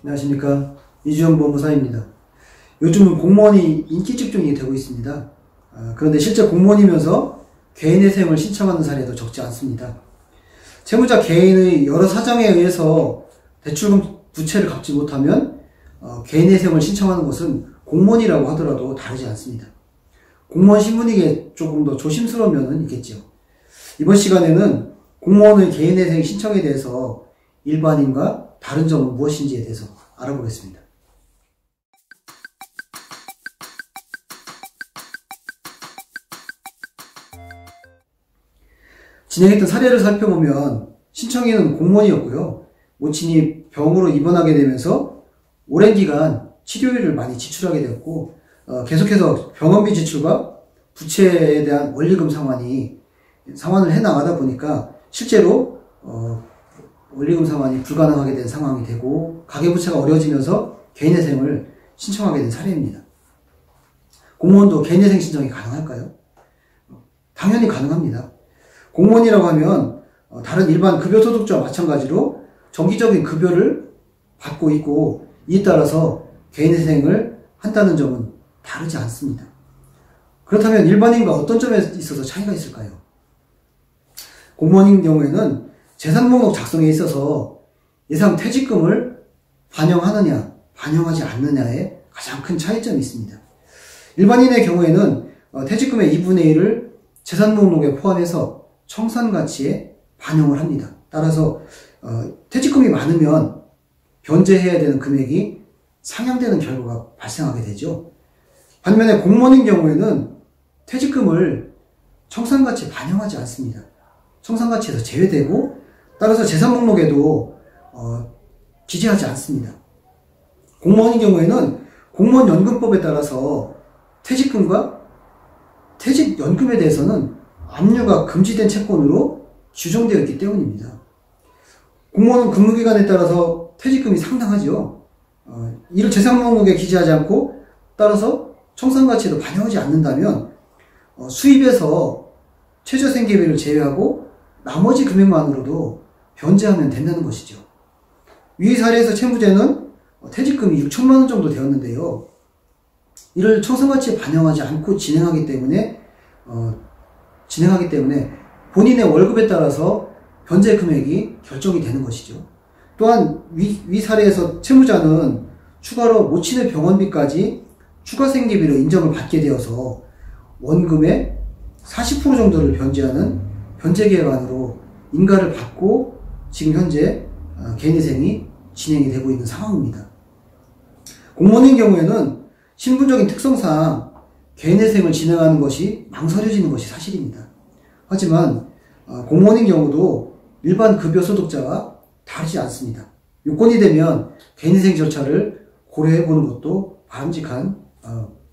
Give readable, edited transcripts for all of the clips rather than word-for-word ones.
안녕하십니까. 이주영 법무사입니다. 요즘은 공무원이 인기 집중이 되고 있습니다. 그런데 실제 공무원이면서 개인회생을 신청하는 사례도 적지 않습니다. 채무자 개인의 여러 사정에 의해서 대출금 부채를 갚지 못하면 개인회생을 신청하는 것은 공무원이라고 하더라도 다르지 않습니다. 공무원 신분이기에 조금 더 조심스러운 면은 있겠죠. 이번 시간에는 공무원의 개인회생 신청에 대해서 일반인과 다른 점은 무엇인지에 대해서 알아보겠습니다. 진행했던 사례를 살펴보면 신청인은 공무원이었고요. 모친이 병으로 입원하게 되면서 오랜 기간 치료비를 많이 지출하게 되었고 계속해서 병원비 지출과 부채에 대한 원리금 상환을 해나가다 보니까 실제로 원리금 상환이 불가능하게 된 상황이 되고 가계부채가 어려워지면서 개인회생을 신청하게 된 사례입니다. 공무원도 개인회생 신청이 가능할까요? 당연히 가능합니다. 공무원이라고 하면 다른 일반 급여소득자와 마찬가지로 정기적인 급여를 받고 있고 이에 따라서 개인회생을 한다는 점은 다르지 않습니다. 그렇다면 일반인과 어떤 점에 있어서 차이가 있을까요? 공무원인 경우에는 재산목록 작성에 있어서 예상 퇴직금을 반영하느냐 반영하지 않느냐에 가장 큰 차이점이 있습니다. 일반인의 경우에는 퇴직금의 2분의 1을 재산목록에 포함해서 청산가치에 반영을 합니다. 따라서 퇴직금이 많으면 변제해야 되는 금액이 상향되는 결과가 발생하게 되죠. 반면에 공무원인 경우에는 퇴직금을 청산가치에 반영하지 않습니다. 청산가치에서 제외되고 따라서 재산목록에도 기재하지 않습니다. 공무원인 경우에는 공무원연금법에 따라서 퇴직금과 퇴직연금에 대해서는 압류가 금지된 채권으로 규정되어 있기 때문입니다. 공무원은 근무기간에 따라서 퇴직금이 상당하죠. 이를 재산목록에 기재하지 않고 따라서 청산가치에도 반영하지 않는다면 수입에서 최저생계비를 제외하고 나머지 금액만으로도 변제하면 된다는 것이죠. 위 사례에서 채무자는 퇴직금이 6천만 원 정도 되었는데요. 이를 청산가치에 반영하지 않고 진행하기 때문에 본인의 월급에 따라서 변제 금액이 결정이 되는 것이죠. 또한 위 사례에서 채무자는 추가로 모친의 병원비까지 추가 생계비로 인정을 받게 되어서 원금의 40% 정도를 변제하는 변제계획안으로 인가를 받고 지금 현재 개인회생이 진행이 되고 있는 상황입니다. 공무원인 경우에는 신분적인 특성상 개인회생을 진행하는 것이 망설여지는 것이 사실입니다. 하지만 공무원인 경우도 일반 급여소득자와 다르지 않습니다. 요건이 되면 개인회생 절차를 고려해보는 것도 바람직한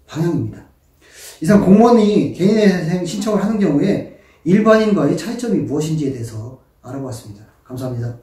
방향입니다. 이상 공무원이 개인회생 신청을 하는 경우에 일반인과의 차이점이 무엇인지에 대해서 알아보았습니다. 감사합니다.